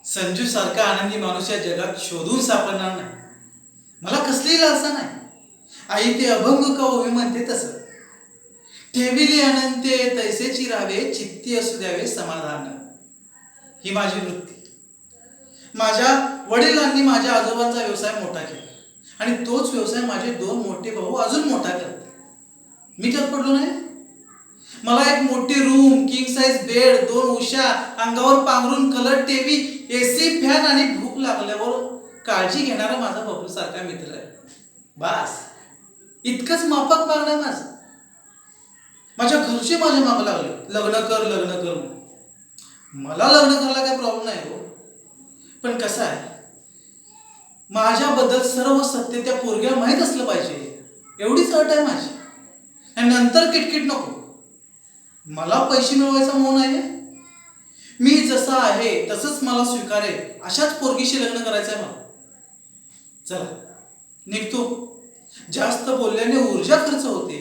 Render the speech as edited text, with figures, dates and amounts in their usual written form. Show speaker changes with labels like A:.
A: संजू सारखा आनंदी माणूस या जगात शोधून सापडणार नाही. मला कसलीही लालसा नाही. आई ते अभंग का ओवी म्हणते तसं. ठेविली अनंते तैसेची राहावे, चित्ती असू द्यावे समाधान. ही माझी वृत्ती. माझ्या वडिलांनी माझ्या आजोबांचा व्यवसाय मोठा केला आणि तोच व्यवसाय माझे दोन मोठे भाऊ अजून मोठा करतात. मी त्यात पडलो नाही. मला एक मोठी room, king size bed, 2 Usha, अंगावर पांघरून कलर टीव्ही, एसी, फॅन आणि भूक लागल्यावर काळजी घेणारा माझा बबलू सारखा मित्र आहे. बास इतकंच माफक मागणं माझं. माझ्या घरचे माझ्या मागं लागले, लग्न कर लग्न कर. मला लग्न करायला काही प्रॉब्लेम नाही हो, पण कसं आहे, माझ्याबद्दल सर्व सत्य त्या पोरग्याला माहीत असलं पाहिजे, एवढीच अट आहे माझी. आणि नंतर किटकिट नको. मला पैसे मिळवायचा मोह नाही. मी जसा आहे तसंच मला स्वीकारेल अशाच पोरगीशी लग्न करायचंय मला. चला निघतो. जास्त बोलल्याने ऊर्जा खर्च होते.